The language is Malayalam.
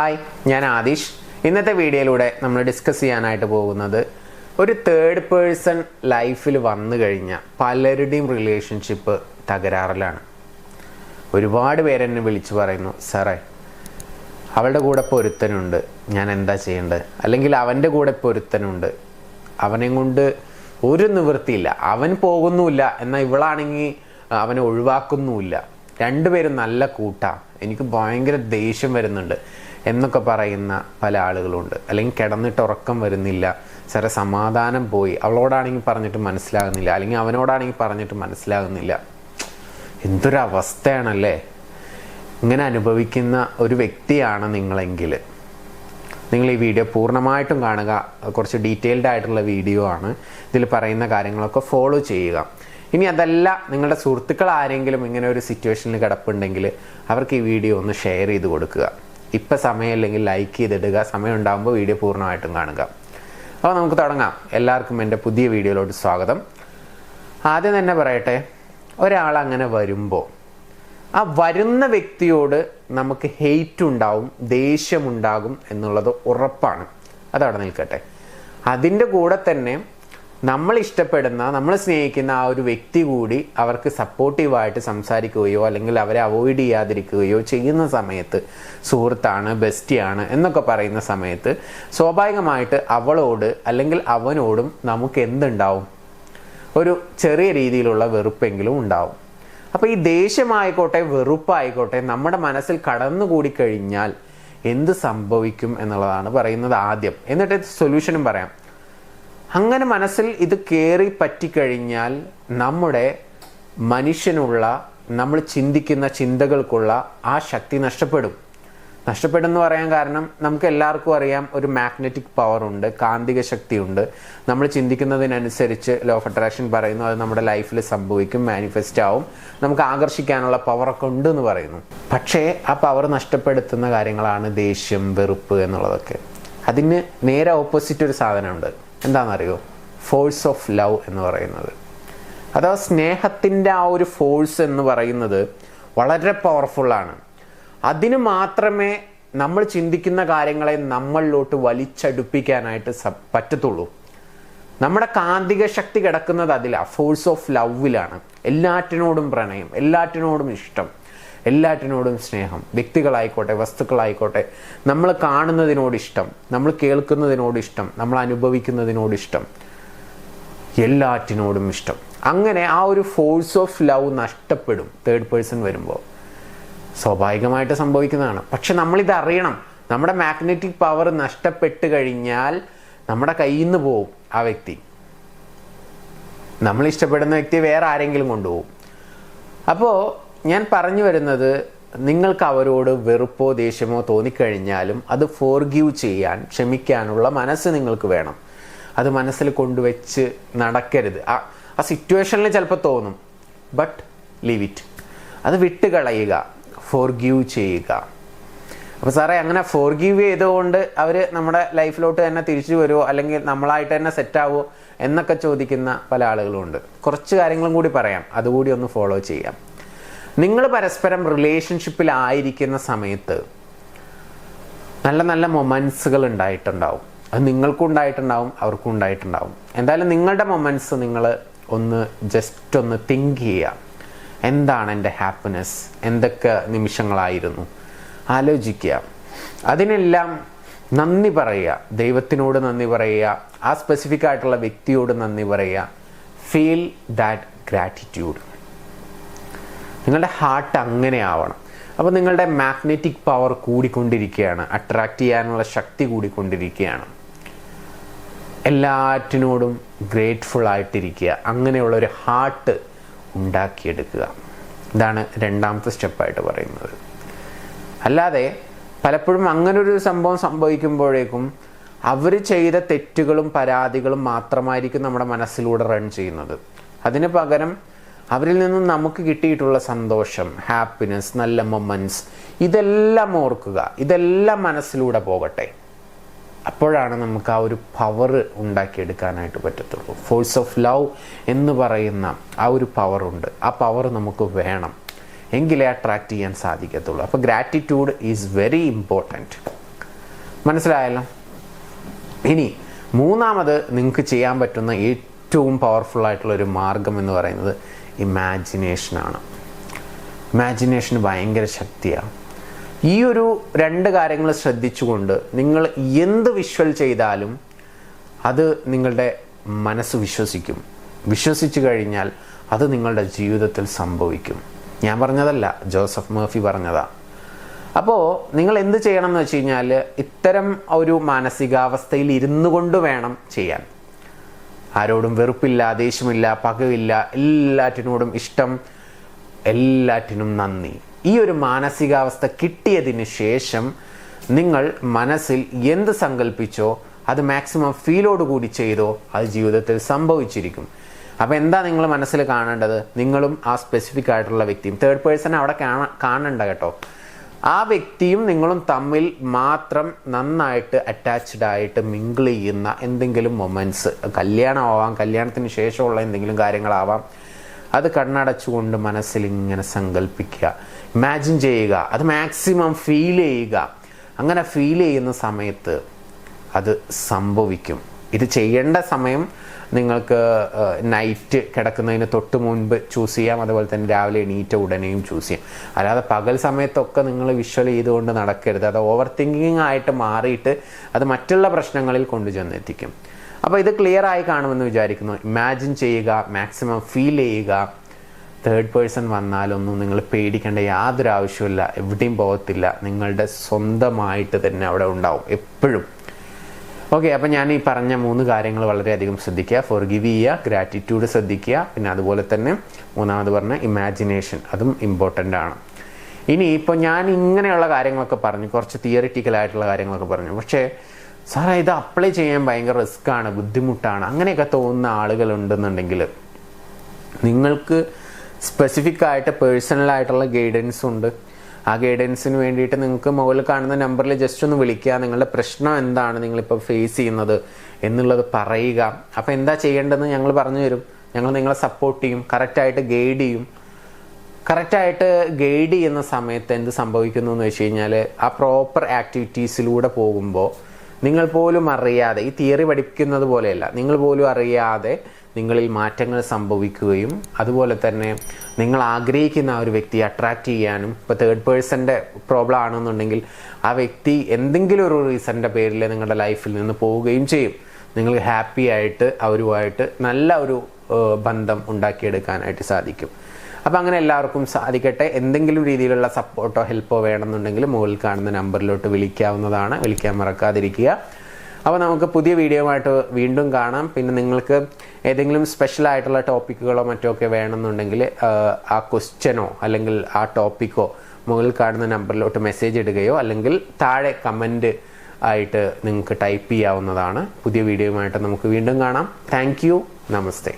ഹായ്, ഞാൻ ആദിഷ്. ഇന്നത്തെ വീഡിയോയിലൂടെ നമ്മൾ ഡിസ്കസ് ചെയ്യാനായിട്ട് പോകുന്നത് ഒരു തേർഡ് പേഴ്സൺ ലൈഫിൽ വന്നു കഴിഞ്ഞാൽ പലരുടെയും റിലേഷൻഷിപ്പ് തകരാറിലാണ്. ഒരുപാട് പേരെന്നെ വിളിച്ചു പറയുന്നു, സാറേ അവളുടെ കൂടെ ഇപ്പോൾ ഒരുത്തനുണ്ട്, ഞാൻ എന്താ ചെയ്യേണ്ടത്? അല്ലെങ്കിൽ അവൻ്റെ കൂടെ ഇപ്പോൾ ഒരുത്തനുണ്ട്, അവനെ കൊണ്ട് ഒരു നിവൃത്തിയില്ല, അവൻ പോകുന്നുമില്ല, എന്നാൽ ഇവളാണെങ്കിൽ അവനെ ഒഴിവാക്കുന്നുമില്ല, രണ്ടുപേരും നല്ല കൂട്ടാ, എനിക്ക് ഭയങ്കര ദേഷ്യം വരുന്നുണ്ട് എന്നൊക്കെ പറയുന്ന പല ആളുകളുണ്ട്. അല്ലെങ്കിൽ കിടന്നിട്ട് ഉറക്കം വരുന്നില്ല, സാറേ സമാധാനം പോയി, അവളോടാണെങ്കിൽ പറഞ്ഞിട്ട് മനസ്സിലാകുന്നില്ല, അല്ലെങ്കിൽ അവനോടാണെങ്കിൽ പറഞ്ഞിട്ട് മനസ്സിലാകുന്നില്ല. എന്തൊരവസ്ഥയാണല്ലേ. ഇങ്ങനെ അനുഭവിക്കുന്ന ഒരു വ്യക്തിയാണ് നിങ്ങളെങ്കിൽ നിങ്ങൾ ഈ വീഡിയോ പൂർണ്ണമായിട്ടും കാണുക. കുറച്ച് ഡീറ്റെയിൽഡ് ആയിട്ടുള്ള വീഡിയോ ആണ്. ഇതിൽ പറയുന്ന കാര്യങ്ങളൊക്കെ ഫോളോ ചെയ്യുക. ഇനി അതല്ല, നിങ്ങളുടെ സുഹൃത്തുക്കൾ ആരെങ്കിലും ഇങ്ങനെ ഒരു സിറ്റുവേഷനിൽ കിടപ്പുണ്ടെങ്കിൽ അവർക്ക് ഈ വീഡിയോ ഒന്ന് ഷെയർ ചെയ്ത് കൊടുക്കുക. ഇപ്പം സമയമില്ലെങ്കിൽ ലൈക്ക് ചെയ്തിടുക, സമയം ഉണ്ടാകുമ്പോൾ വീഡിയോ പൂർണ്ണമായിട്ടും കാണുക. അപ്പോൾ നമുക്ക് തുടങ്ങാം. എല്ലാവർക്കും എൻ്റെ പുതിയ വീഡിയോയിലോട്ട് സ്വാഗതം. ആദ്യം തന്നെ പറയട്ടെ, ഒരാൾ അങ്ങനെ വരുമ്പോൾ ആ വരുന്ന വ്യക്തിയോട് നമുക്ക് ഹെയ്റ്റ് ഉണ്ടാവും, ദേഷ്യമുണ്ടാകും എന്നുള്ളത് ഉറപ്പാണ്. അതവിടെ നിൽക്കട്ടെ. അതിൻ്റെ കൂടെ തന്നെ നമ്മൾ ഇഷ്ടപ്പെടുന്ന, നമ്മൾ സ്നേഹിക്കുന്ന ആ ഒരു വ്യക്തി കൂടി അവർക്ക് സപ്പോർട്ടീവായിട്ട് സംസാരിക്കുകയോ അല്ലെങ്കിൽ അവരെ അവോയ്ഡ് ചെയ്യാതിരിക്കുകയോ ചെയ്യുന്ന സമയത്ത്, സുഹൃത്താണ്, ബെസ്റ്റിയാണ് എന്നൊക്കെ പറയുന്ന സമയത്ത് സ്വാഭാവികമായിട്ട് അവളോട് അല്ലെങ്കിൽ അവനോടും നമുക്ക് എന്തുണ്ടാവും? ഒരു ചെറിയ രീതിയിലുള്ള വെറുപ്പെങ്കിലും ഉണ്ടാവും. അപ്പോൾ ഈ ദേഷ്യമായിക്കോട്ടെ വെറുപ്പായിക്കോട്ടെ നമ്മുടെ മനസ്സിൽ കടന്നുകൂടി കഴിഞ്ഞാൽ എന്ത് സംഭവിക്കും എന്നുള്ളതാണ് പറയുന്നത് ആദ്യം. എന്നിട്ട് സൊല്യൂഷനും പറയാം. അങ്ങനെ മനസ്സിൽ ഇത് കയറി പറ്റിക്കഴിഞ്ഞാൽ നമ്മുടെ മനുഷ്യനുള്ള, നമ്മൾ ചിന്തിക്കുന്ന ചിന്തകൾക്കുള്ള ആ ശക്തി നഷ്ടപ്പെടും എന്ന് പറയാൻ കാരണം നമുക്ക് എല്ലാവർക്കും അറിയാം, ഒരു മാഗ്നറ്റിക് പവർ ഉണ്ട്, കാന്തിക ശക്തിയുണ്ട്. നമ്മൾ ചിന്തിക്കുന്നതിനനുസരിച്ച് ലോ ഓഫ് അട്രാക്ഷൻ പറയുന്നു, അത് നമ്മുടെ ലൈഫിൽ സംഭവിക്കും, മാനിഫെസ്റ്റ് ആവും, നമുക്ക് ആകർഷിക്കാനുള്ള പവറൊക്കെ ഉണ്ട് എന്ന് പറയുന്നു. പക്ഷേ ആ പവർ നഷ്ടപ്പെടുത്തുന്ന കാര്യങ്ങളാണ് ദേഷ്യം, വെറുപ്പ് എന്നുള്ളതൊക്കെ. അതിന് നേരെ ഓപ്പോസിറ്റ് ഒരു സാധനമുണ്ട്. എന്താണെന്നറിയോ? ഫോഴ്സ് ഓഫ് ലവ് എന്ന് പറയുന്നത്. അഥവാ സ്നേഹത്തിൻ്റെ ആ ഒരു ഫോഴ്സ് എന്ന് പറയുന്നത് വളരെ പവർഫുള്ളാണ്. അതിന് മാത്രമേ നമ്മൾ ചിന്തിക്കുന്ന കാര്യങ്ങളെ നമ്മളിലോട്ട് വലിച്ചടുപ്പിക്കാനായിട്ട് പറ്റത്തുള്ളൂ. നമ്മുടെ കാന്തിക ശക്തി കിടക്കുന്നത് അതിലാണ്, ഫോഴ്സ് ഓഫ് ലവിലാണ്. എല്ലാറ്റിനോടും പ്രണയം, എല്ലാറ്റിനോടും ഇഷ്ടം, എല്ലാറ്റിനോടും സ്നേഹം. വ്യക്തികളായിക്കോട്ടെ, വസ്തുക്കളായിക്കോട്ടെ, നമ്മൾ കാണുന്നതിനോട് ഇഷ്ടം, നമ്മൾ കേൾക്കുന്നതിനോട് ഇഷ്ടം, നമ്മൾ അനുഭവിക്കുന്നതിനോട് ഇഷ്ടം, എല്ലാറ്റിനോടും ഇഷ്ടം. അങ്ങനെ ആ ഒരു ഫോഴ്സ് ഓഫ് ലവ് നഷ്ടപ്പെടും തേർഡ് പേഴ്സൺ വരുമ്പോൾ. സ്വാഭാവികമായിട്ട് സംഭവിക്കുന്നതാണ്. പക്ഷെ നമ്മളിത് അറിയണം. നമ്മുടെ മാഗ്നറ്റിക് പവർ നഷ്ടപ്പെട്ട് കഴിഞ്ഞാൽ നമ്മുടെ കയ്യിൽ നിന്ന് പോവും ആ വ്യക്തി. നമ്മൾ ഇഷ്ടപ്പെടുന്ന വ്യക്തി വേറെ ആരെങ്കിലും കൊണ്ടുപോകും. അപ്പോൾ ഞാൻ പറഞ്ഞു വരുന്നത്, നിങ്ങൾക്ക് അവരോട് വെറുപ്പോ ദേഷ്യമോ തോന്നിക്കഴിഞ്ഞാലും അത് ഫോർഗീവ് ചെയ്യാൻ, ക്ഷമിക്കാനുള്ള മനസ്സ് നിങ്ങൾക്ക് വേണം. അത് മനസ്സിൽ കൊണ്ടുവച്ച് നടക്കരുത്. ആ സിറ്റുവേഷനിൽ ചിലപ്പോൾ തോന്നും, ബട്ട് ലീവ് ഇറ്റ്. അത് വിട്ട് കളയുക, ഫോർഗീവ് ചെയ്യുക. അപ്പോൾ സാറേ അങ്ങനെ ഫോർഗീവ് ചെയ്തുകൊണ്ട് അവർ നമ്മുടെ ലൈഫിലോട്ട് തന്നെ തിരിച്ചു വരുമോ, അല്ലെങ്കിൽ നമ്മളായിട്ട് തന്നെ സെറ്റാവുമോ എന്നൊക്കെ ചോദിക്കുന്ന പല ആളുകളുമുണ്ട്. കുറച്ച് കാര്യങ്ങളും കൂടി പറയാം, അതുകൂടി ഒന്ന് ഫോളോ ചെയ്യാം. നിങ്ങൾ പരസ്പരം റിലേഷൻഷിപ്പിലായിരിക്കുന്ന സമയത്ത് നല്ല നല്ല മൊമെൻറ്റ്സുകൾ ഉണ്ടായിട്ടുണ്ടാവും. അത് നിങ്ങൾക്കും ഉണ്ടായിട്ടുണ്ടാവും, അവർക്കും ഉണ്ടായിട്ടുണ്ടാവും. എന്തായാലും നിങ്ങളുടെ മൊമെൻറ്റ്സ് നിങ്ങൾ ജസ്റ്റ് ഒന്ന് തിങ്ക് ചെയ്യുക. എന്താണ് എൻ്റെ ഹാപ്പിനെസ്, എന്തൊക്കെ നിമിഷങ്ങളായിരുന്നു, ആലോചിക്കുക. അതിനെല്ലാം നന്ദി പറയുക, ദൈവത്തിനോട് നന്ദി പറയുക, ആ സ്പെസിഫിക് ആയിട്ടുള്ള വ്യക്തിയോട് നന്ദി പറയുക. Feel that gratitude. നിങ്ങളുടെ ഹാർട്ട് അങ്ങനെ ആവണം. അപ്പോൾ നിങ്ങളുടെ മാഗ്നറ്റിക് പവർ കൂടിക്കൊണ്ടിരിക്കുകയാണ്, അട്രാക്റ്റ് ചെയ്യാനുള്ള ശക്തി കൂടിക്കൊണ്ടിരിക്കുകയാണ്. എല്ലാറ്റിനോടും ഗ്രേറ്റ്ഫുൾ ആയിട്ടിരിക്കുക. അങ്ങനെയുള്ളൊരു ഹാർട്ട് ഉണ്ടാക്കിയെടുക്കുക. ഇതാണ് രണ്ടാമത്തെ സ്റ്റെപ്പായിട്ട് പറയുന്നത്. അല്ലാതെ പലപ്പോഴും അങ്ങനൊരു സംഭവം സംഭവിക്കുമ്പോഴേക്കും അവർ ചെയ്ത തെറ്റുകളും പരാതികളും മാത്രമായിരിക്കും നമ്മുടെ മനസ്സിലൂടെ റൺ ചെയ്യുന്നത്. അതിന് പകരം അവരിൽ നിന്നും നമുക്ക് കിട്ടിയിട്ടുള്ള സന്തോഷം, ഹാപ്പിനെസ്, നല്ല മൊമെൻറ്റ്സ്, ഇതെല്ലാം ഓർക്കുക, ഇതെല്ലാം മനസ്സിലൂടെ പോകട്ടെ. അപ്പോഴാണ് നമുക്ക് ആ ഒരു പവർ ഉണ്ടാക്കിയെടുക്കാനായിട്ട് പറ്റത്തുള്ളൂ. ഫോഴ്സ് ഓഫ് ലവ് എന്ന് പറയുന്ന ആ ഒരു പവറുണ്ട്. ആ പവർ നമുക്ക് വേണം, എങ്കിലേ അട്രാക്റ്റ് ചെയ്യാൻ സാധിക്കത്തുള്ളൂ. അപ്പോൾ ഗ്രാറ്റിറ്റ്യൂഡ് ഈസ് വെരി ഇമ്പോർട്ടൻറ്റ്. മനസ്സിലായല്ലോ? ഇനി മൂന്നാമത് നിങ്ങൾക്ക് ചെയ്യാൻ പറ്റുന്ന ഏറ്റവും പവർഫുൾ ആയിട്ടുള്ള ഒരു മാർഗം എന്ന് പറയുന്നത് ഇമാജിനേഷനാണ്. ഇമാജിനേഷന് ഭയങ്കര ശക്തിയാണ്. ഈ ഒരു 2 കാര്യങ്ങൾ ശ്രദ്ധിച്ചുകൊണ്ട് നിങ്ങൾ എന്ത് വിഷ്വൽ ചെയ്താലും അത് നിങ്ങളുടെ മനസ്സ് വിശ്വസിച്ചു കഴിഞ്ഞാൽ അത് നിങ്ങളുടെ ജീവിതത്തിൽ സംഭവിക്കും. ഞാൻ പറഞ്ഞതല്ല, ജോസഫ് മർഫി പറഞ്ഞതാ. അപ്പോൾ നിങ്ങൾ എന്ത് ചെയ്യണം എന്ന് വെച്ച് കഴിഞ്ഞാൽ, ഇത്തരം ഒരു മാനസികാവസ്ഥയിൽ ഇരുന്നു കൊണ്ട് വേണം ചെയ്യാൻ. ആരോടും വെറുപ്പില്ല, ദേഷ്യമില്ല, പകയില്ല, എല്ലാറ്റിനോടും ഇഷ്ടം, എല്ലാറ്റിനും നന്ദി. ഈ ഒരു മാനസികാവസ്ഥ കിട്ടിയതിന് ശേഷം നിങ്ങൾ മനസ്സിൽ എന്ത് സങ്കല്പിച്ചോ അത് മാക്സിമം ഫീലോട് കൂടി ചെയ്തോ അത് ജീവിതത്തിൽ സംഭവിച്ചിരിക്കും. അപ്പോൾ എന്താ നിങ്ങൾ മനസ്സിൽ കാണേണ്ടത്? നിങ്ങളും ആ സ്പെസിഫിക് ആയിട്ടുള്ള വ്യക്തിയും, തേർഡ് പേഴ്സൺ അവിടെ കാണണ്ട കേട്ടോ. ആ വ്യക്തിയും നിങ്ങളും തമ്മിൽ മാത്രം നന്നായിട്ട് അറ്റാച്ച്ഡ് ആയിട്ട് മിങ്കിൾ ചെയ്യുന്ന എന്തെങ്കിലും മൊമെൻറ്റ്സ്, കല്യാണമാവാം, കല്യാണത്തിന് ശേഷമുള്ള എന്തെങ്കിലും കാര്യങ്ങളാവാം, അത് കണ്ണടച്ചുകൊണ്ട് മനസ്സിൽ ഇങ്ങനെ സങ്കല്പിക്കുക, ഇമാജിൻ ചെയ്യുക, അത് മാക്സിമം ഫീൽ ചെയ്യുക. അങ്ങനെ ഫീൽ ചെയ്യുന്ന സമയത്ത് അത് സംഭവിക്കും. ഇത് ചെയ്യേണ്ട സമയം നിങ്ങൾക്ക് നൈറ്റ് കിടക്കുന്നതിന് തൊട്ട് മുൻപ് ചൂസ് ചെയ്യാം, അതുപോലെ തന്നെ രാവിലെ എണീറ്റ ഉടനെയും ചൂസ് ചെയ്യാം. അല്ലാതെ പകൽ സമയത്തൊക്കെ നിങ്ങൾ വിഷ്വൽ ചെയ്തുകൊണ്ട് നടക്കരുത്. അത് ഓവർ തിങ്കിങ് ആയിട്ട് മാറിയിട്ട് അത് മറ്റുള്ള പ്രശ്നങ്ങളിൽ കൊണ്ടുചെന്നെത്തിക്കും. അപ്പോൾ ഇത് ക്ലിയർ ആയി കാണുമെന്ന് വിചാരിക്കുന്നു. ഇമാജിൻ ചെയ്യുക, മാക്സിമം ഫീൽ ചെയ്യുക. തേർഡ് പേഴ്സൺ വന്നാലൊന്നും നിങ്ങൾ പേടിക്കേണ്ട യാതൊരു ആവശ്യമില്ല, എവിടെയും പോകത്തില്ല, നിങ്ങളുടെ സ്വന്തമായിട്ട് തന്നെ അവിടെ ഉണ്ടാവും എപ്പോഴും. ഓക്കെ, അപ്പം ഞാൻ ഈ പറഞ്ഞ 3 കാര്യങ്ങൾ വളരെയധികം ശ്രദ്ധിക്കുക. ഫോർഗിവ് ചെയ്യുക, ഗ്രാറ്റിറ്റ്യൂഡ് ശ്രദ്ധിക്കുക, പിന്നെ അതുപോലെ തന്നെ മൂന്നാമത് പറഞ്ഞ ഇമാജിനേഷൻ, അതും ഇമ്പോർട്ടൻ്റ് ആണ്. ഇനി ഇപ്പോൾ ഞാൻ ഇങ്ങനെയുള്ള കാര്യങ്ങളൊക്കെ പറഞ്ഞു, കുറച്ച് തിയറിറ്റിക്കൽ ആയിട്ടുള്ള കാര്യങ്ങളൊക്കെ പറഞ്ഞു. പക്ഷേ സാറേ ഇത് അപ്ലൈ ചെയ്യാൻ ഭയങ്കര റിസ്ക്കാണ്, ബുദ്ധിമുട്ടാണ്, അങ്ങനെയൊക്കെ തോന്നുന്ന ആളുകളുണ്ടെന്നുണ്ടെങ്കിൽ നിങ്ങൾക്ക് സ്പെസിഫിക് ആയിട്ട് പേഴ്സണലായിട്ടുള്ള ഗൈഡൻസ് ഉണ്ട്. ആ ഗൈഡൻസിന് വേണ്ടിയിട്ട് നിങ്ങൾക്ക് മുകളിൽ കാണുന്ന നമ്പറിൽ ജസ്റ്റ് ഒന്ന് വിളിക്കുക. നിങ്ങളുടെ പ്രശ്നം എന്താണ്, നിങ്ങളിപ്പോൾ ഫേസ് ചെയ്യുന്നത് എന്നുള്ളത് പറയുക. അപ്പോൾ എന്താ ചെയ്യേണ്ടതെന്ന് ഞങ്ങൾ പറഞ്ഞു തരും. ഞങ്ങൾ നിങ്ങളെ സപ്പോർട്ട് ചെയ്യും, കറക്റ്റായിട്ട് ഗൈഡ് ചെയ്യും. കറക്റ്റായിട്ട് ഗൈഡ് ചെയ്യുന്ന സമയത്ത് എന്ത് സംഭവിക്കുന്നു എന്ന് വെച്ച് കഴിഞ്ഞാൽ, ആ പ്രോപ്പർ ആക്ടിവിറ്റീസിലൂടെ പോകുമ്പോൾ നിങ്ങൾ പോലും അറിയാതെ, ഈ തിയറി പഠിക്കുന്നത് പോലെയല്ല, നിങ്ങൾ പോലും അറിയാതെ നിങ്ങളിൽ മാറ്റങ്ങൾ സംഭവിക്കുകയും അതുപോലെ തന്നെ നിങ്ങൾ ആഗ്രഹിക്കുന്ന ആ ഒരു വ്യക്തിയെ അട്രാക്റ്റ് ചെയ്യാനും, ഇപ്പോൾ തേർഡ് പേഴ്സൻ്റെ പ്രോബ്ലം ആണെന്നുണ്ടെങ്കിൽ ആ വ്യക്തി എന്തെങ്കിലും ഒരു റീസണിൻ്റെ പേരിൽ നിങ്ങളുടെ ലൈഫിൽ നിന്ന് പോവുകയും ചെയ്യും. നിങ്ങൾ ഹാപ്പി ആയിട്ട് അവരുമായിട്ട് നല്ല ഒരു ബന്ധം ഉണ്ടാക്കിയെടുക്കാനായിട്ട് സാധിക്കും. അപ്പോൾ അങ്ങനെ എല്ലാവർക്കും സാധിക്കട്ടെ. എന്തെങ്കിലും രീതിയിലുള്ള സപ്പോർട്ടോ ഹെൽപ്പോ വേണമെന്നുണ്ടെങ്കിൽ മുകളിൽ കാണുന്ന നമ്പറിലോട്ട് വിളിക്കാവുന്നതാണ്. വിളിക്കാൻ മറക്കാതിരിക്കുക. അപ്പോൾ നമുക്ക് പുതിയ വീഡിയോയുമായിട്ട് വീണ്ടും കാണാം. പിന്നെ നിങ്ങൾക്ക് ഏതെങ്കിലും സ്പെഷ്യലായിട്ടുള്ള ടോപ്പിക്കുകളോ മറ്റോ ഒക്കെ വേണമെന്നുണ്ടെങ്കിൽ ആ ക്വസ്റ്റ്യനോ അല്ലെങ്കിൽ ആ ടോപ്പിക്കോ മുകളിൽ കാണുന്ന നമ്പറിലോട്ട് മെസ്സേജ് ഇടുകയോ അല്ലെങ്കിൽ താഴെ കമൻറ്റ് ആയിട്ട് നിങ്ങൾക്ക് ടൈപ്പ് ചെയ്യാവുന്നതാണ്. പുതിയ വീഡിയോയുമായിട്ട് നമുക്ക് വീണ്ടും കാണാം. Thank you. നമസ്തേ.